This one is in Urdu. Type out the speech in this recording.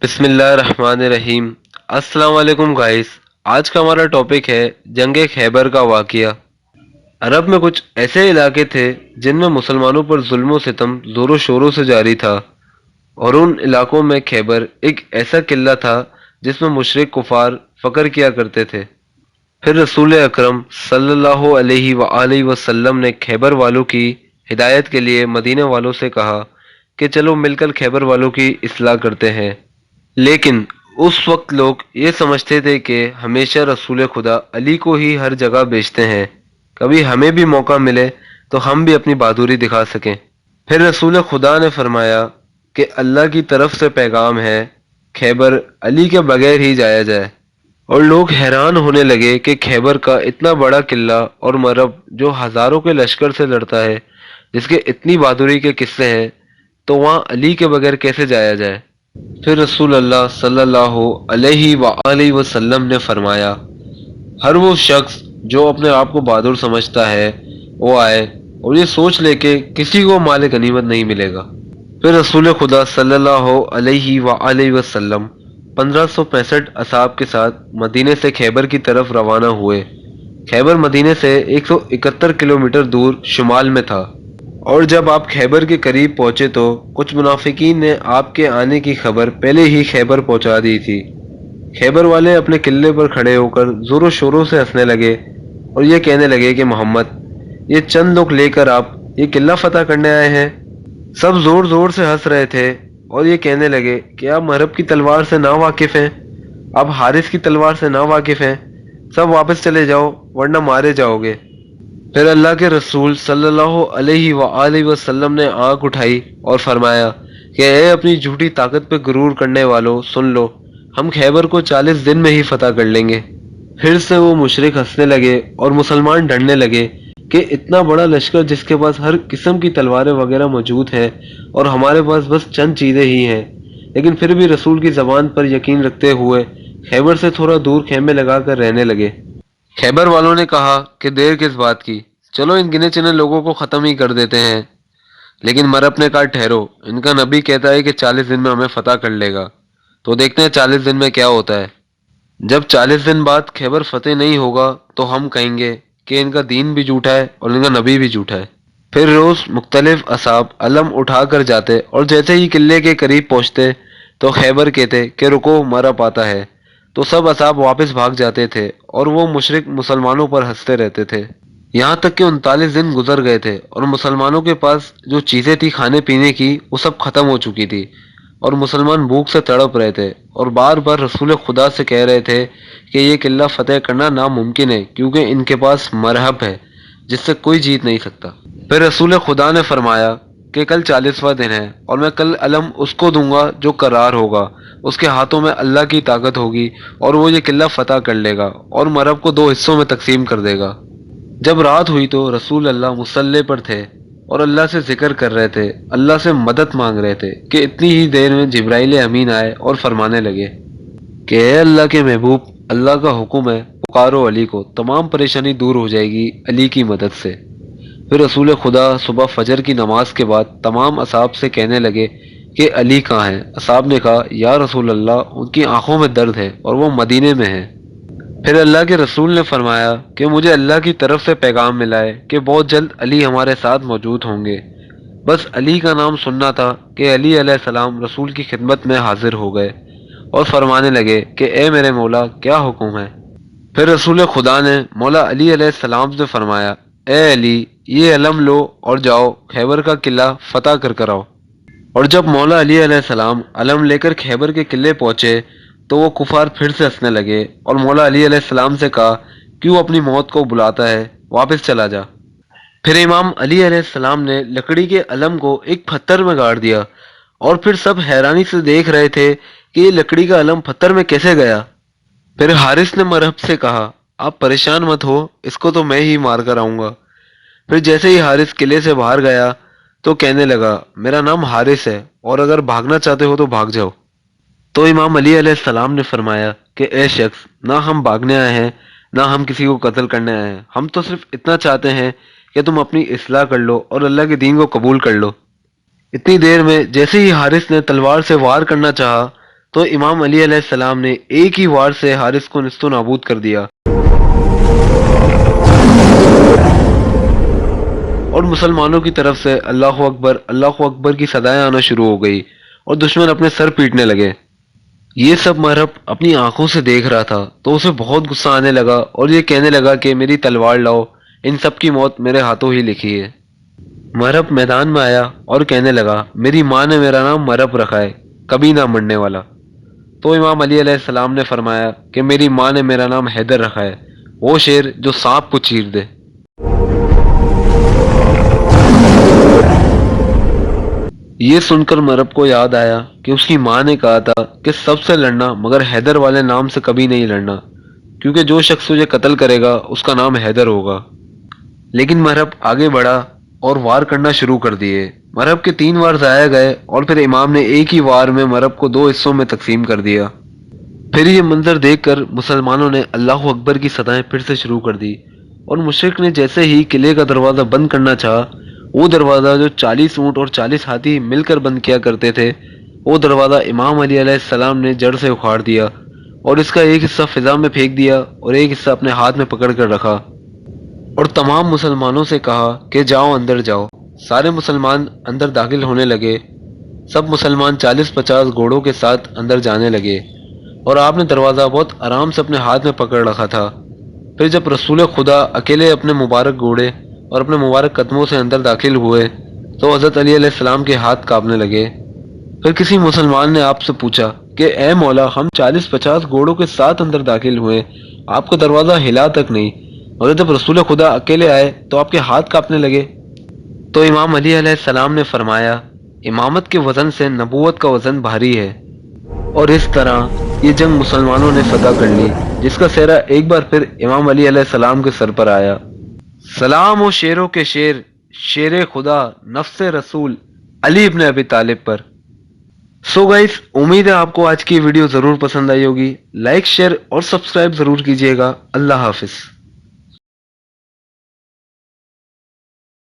بسم اللہ الرحمن الرحیم۔ السلام علیکم گائس۔ آج کا ہمارا ٹاپک ہے جنگ خیبر کا واقعہ۔ عرب میں کچھ ایسے علاقے تھے جن میں مسلمانوں پر ظلم و ستم زور و شوروں سے جاری تھا، اور ان علاقوں میں خیبر ایک ایسا قلعہ تھا جس میں مشرک کفار فخر کیا کرتے تھے۔ پھر رسول اکرم صلی اللہ علیہ وآلہ وسلم نے خیبر والوں کی ہدایت کے لیے مدینہ والوں سے کہا کہ چلو مل کر خیبر والوں کی اصلاح کرتے ہیں۔ لیکن اس وقت لوگ یہ سمجھتے تھے کہ ہمیشہ رسول خدا علی کو ہی ہر جگہ بیچتے ہیں، کبھی ہمیں بھی موقع ملے تو ہم بھی اپنی بہادری دکھا سکیں۔ پھر رسول خدا نے فرمایا کہ اللہ کی طرف سے پیغام ہے، خیبر علی کے بغیر ہی جایا جائے۔ اور لوگ حیران ہونے لگے کہ خیبر کا اتنا بڑا قلعہ اور مرب جو ہزاروں کے لشکر سے لڑتا ہے، جس کے اتنی بہادری کے قصے ہیں، تو وہاں علی کے بغیر کیسے جایا جائے؟ پھر رسول اللہ صلی اللہ علیہ وآلہ وسلم نے فرمایا، ہر وہ شخص جو اپنے آپ کو بہادر سمجھتا ہے وہ آئے اور یہ سوچ لے کہ کسی کو مال غنیمت نہیں ملے گا۔ پھر رسول خدا صلی اللہ علیہ وآلہ وسلم 1565 اصحاب کے ساتھ مدینے سے خیبر کی طرف روانہ ہوئے۔ خیبر مدینے سے 171 کلومیٹر دور شمال میں تھا، اور جب آپ خیبر کے قریب پہنچے تو کچھ منافقین نے آپ کے آنے کی خبر پہلے ہی خیبر پہنچا دی تھی۔ خیبر والے اپنے قلعے پر کھڑے ہو کر زور و شوروں سے ہنسنے لگے اور یہ کہنے لگے کہ محمد، یہ چند لوگ لے کر آپ یہ قلعہ فتح کرنے آئے ہیں؟ سب زور زور سے ہنس رہے تھے اور یہ کہنے لگے کہ آپ مرب کی تلوار سے نا واقف ہیں، آپ حارث کی تلوار سے نا واقف ہیں، سب واپس چلے جاؤ ورنہ مارے جاؤ گے۔ پھر اللہ کے رسول صلی اللہ علیہ وآلہ وسلم نے آنکھ اٹھائی اور فرمایا کہ اے اپنی جھوٹی طاقت پہ غرور کرنے والوں، سن لو، ہم خیبر کو 40 دن میں ہی فتح کر لیں گے۔ پھر سے وہ مشرک ہنسنے لگے اور مسلمان ڈرنے لگے کہ اتنا بڑا لشکر جس کے پاس ہر قسم کی تلواریں وغیرہ موجود ہیں اور ہمارے پاس بس چند چیزیں ہی ہیں، لیکن پھر بھی رسول کی زبان پر یقین رکھتے ہوئے خیبر سے تھوڑا دور خیمے لگا کر رہنے لگے۔ خیبر والوں نے کہا کہ دیر کس بات کی، چلو ان گنے چنے لوگوں کو ختم ہی کر دیتے ہیں۔ لیکن مرب نے کہا ٹھہرو، ان کا نبی کہتا ہے کہ 40 دن میں ہمیں فتح کر لے گا، تو دیکھتے ہیں 40 دن میں کیا ہوتا ہے۔ جب 40 دن بعد خیبر فتح نہیں ہوگا تو ہم کہیں گے کہ ان کا دین بھی جھوٹا ہے اور ان کا نبی بھی جھوٹا ہے۔ پھر روز مختلف اصحاب علم اٹھا کر جاتے اور جیسے ہی قلعے کے قریب پہنچتے تو خیبر کہتے کہ رکو، مرب آتا ہے، تو سب اصحاب واپس بھاگ جاتے تھے اور وہ مشرک مسلمانوں پر ہنستے رہتے تھے۔ یہاں تک کہ 39 دن گزر گئے تھے اور مسلمانوں کے پاس جو چیزیں تھی کھانے پینے کی وہ سب ختم ہو چکی تھی، اور مسلمان بھوک سے تڑپ رہے تھے اور بار بار رسول خدا سے کہہ رہے تھے کہ یہ قلعہ فتح کرنا ناممکن ہے کیونکہ ان کے پاس مرہب ہے جس سے کوئی جیت نہیں سکتا۔ پھر رسول خدا نے فرمایا کہ کل 40واں دن ہے اور میں کل علم اس کو دوں گا جو قرار ہوگا، اس کے ہاتھوں میں اللہ کی طاقت ہوگی اور وہ یہ قلعہ فتح کر لے گا اور مرب کو 2 حصوں میں تقسیم کر دے گا۔ جب رات ہوئی تو رسول اللہ مصلی پر تھے اور اللہ سے ذکر کر رہے تھے، اللہ سے مدد مانگ رہے تھے کہ اتنی ہی دیر میں جبرائیل امین آئے اور فرمانے لگے کہ اے اللہ کے محبوب، اللہ کا حکم ہے، پکارو علی کو، تمام پریشانی دور ہو جائے گی علی کی مدد سے۔ پھر رسول خدا صبح فجر کی نماز کے بعد تمام اصحاب سے کہنے لگے کہ علی کہاں ہے؟ اصحاب نے کہا یا رسول اللہ، ان کی آنکھوں میں درد ہے اور وہ مدینے میں ہیں۔ پھر اللہ کے رسول نے فرمایا کہ مجھے اللہ کی طرف سے پیغام ملا ہے کہ بہت جلد علی ہمارے ساتھ موجود ہوں گے۔ بس علی کا نام سننا تھا کہ علی علیہ السلام رسول کی خدمت میں حاضر ہو گئے اور فرمانے لگے کہ اے میرے مولا، کیا حکم ہے؟ پھر رسول خدا نے مولا علی علیہ السلام سے فرمایا، اے علی، یہ علم لو اور جاؤ خیبر کا قلعہ فتح کر آؤ۔ اور جب مولا علی علیہ السلام علم لے کر خیبر کے قلعے پہنچے تو وہ کفار پھر سے ہنسنے لگے اور مولا علی علیہ السلام سے کہا کیوں اپنی موت کو بلاتا ہے، واپس چلا جا۔ پھر امام علی علیہ السلام نے لکڑی کے علم کو ایک پتھر میں گاڑ دیا اور پھر سب حیرانی سے دیکھ رہے تھے کہ یہ لکڑی کا علم پتھر میں کیسے گیا۔ پھر حارث نے مرہب سے کہا آپ پریشان مت ہو، اس کو تو میں ہی مار کر آؤں گا۔ پھر جیسے ہی حارث قلعے سے باہر گیا تو کہنے لگا میرا نام حارث ہے اور اگر بھاگنا چاہتے ہو تو بھاگ جاؤ۔ تو امام علی علیہ السلام نے فرمایا کہ اے شخص، نہ ہم بھاگنے آئے ہیں نہ ہم کسی کو قتل کرنے آئے ہیں، ہم تو صرف اتنا چاہتے ہیں کہ تم اپنی اصلاح کر لو اور اللہ کے دین کو قبول کر لو۔ اتنی دیر میں جیسے ہی حارث نے تلوار سے وار کرنا چاہا تو امام علی علیہ السلام نے ایک ہی وار سے حارث کو نست و نابود کر دیا اور مسلمانوں کی طرف سے اللہ اکبر کی صدائیں آنا شروع ہو گئی اور دشمن اپنے سر پیٹنے لگے۔ یہ سب مرحب اپنی آنکھوں سے دیکھ رہا تھا تو اسے بہت غصہ آنے لگا اور یہ کہنے لگا کہ میری تلوار لاؤ، ان سب کی موت میرے ہاتھوں ہی لکھی ہے۔ مرحب میدان میں آیا اور کہنے لگا میری ماں نے میرا نام مرحب رکھا ہے، کبھی نہ مرنے والا۔ تو امام علی علیہ السلام نے فرمایا کہ میری ماں نے میرا نام حیدر رکھا ہے، وہ شیر جو سانپ کو چیر دے۔ یہ سن کر مرب کو یاد آیا کہ اس کی ماں نے کہا تھا کہ سب سے لڑنا مگر حیدر والے نام سے کبھی نہیں لڑنا، کیونکہ جو شخص تجھے قتل کرے گا اس کا نام حیدر ہوگا۔ لیکن مرب آگے بڑھا اور وار کرنا شروع کر دیے۔ مرب کے 3 وار ضائع گئے اور پھر امام نے ایک ہی وار میں مرب کو 2 حصوں میں تقسیم کر دیا۔ پھر یہ منظر دیکھ کر مسلمانوں نے اللہ اکبر کی صدائیں پھر سے شروع کر دی اور مشرک نے جیسے ہی قلعے کا دروازہ بند کرنا چاہا، وہ دروازہ جو 40 اونٹ اور 40 ہاتھی مل کر بند کیا کرتے تھے، وہ دروازہ امام علی علیہ السلام نے جڑ سے اکھاڑ دیا اور اس کا ایک حصہ فضا میں پھینک دیا اور ایک حصہ اپنے ہاتھ میں پکڑ کر رکھا اور تمام مسلمانوں سے کہا کہ جاؤ اندر جاؤ۔ سارے مسلمان اندر داخل ہونے لگے۔ سب مسلمان 40-50 گھوڑوں کے ساتھ اندر جانے لگے اور آپ نے دروازہ بہت آرام سے اپنے ہاتھ میں پکڑ رکھا تھا۔ پھر جب رسول خدا اکیلے اپنے مبارک گھوڑے اور اپنے مبارک قدموں سے اندر داخل ہوئے تو حضرت علی علیہ السلام کے ہاتھ کانپنے لگے۔ پھر کسی مسلمان نے آپ سے پوچھا کہ اے مولا، ہم 40-50 گھوڑوں کے ساتھ اندر داخل ہوئے، آپ کا دروازہ ہلا تک نہیں، اور جب رسول خدا اکیلے آئے تو آپ کے ہاتھ کانپنے لگے۔ تو امام علی علیہ السلام نے فرمایا امامت کے وزن سے نبوت کا وزن بھاری ہے، اور اس طرح یہ جنگ مسلمانوں نے فتح کر لی، جس کا سہرا ایک بار پھر امام علی علیہ السلام کے سر پر آیا۔ سلام و شیروں کے شیر، شیر خدا نفس رسول علی ابن ابی طالب پر۔ سو گائز، امید ہے آپ کو آج کی ویڈیو ضرور پسند آئی ہوگی۔ لائک، شیئر اور سبسکرائب ضرور کیجیے گا۔ اللہ حافظ۔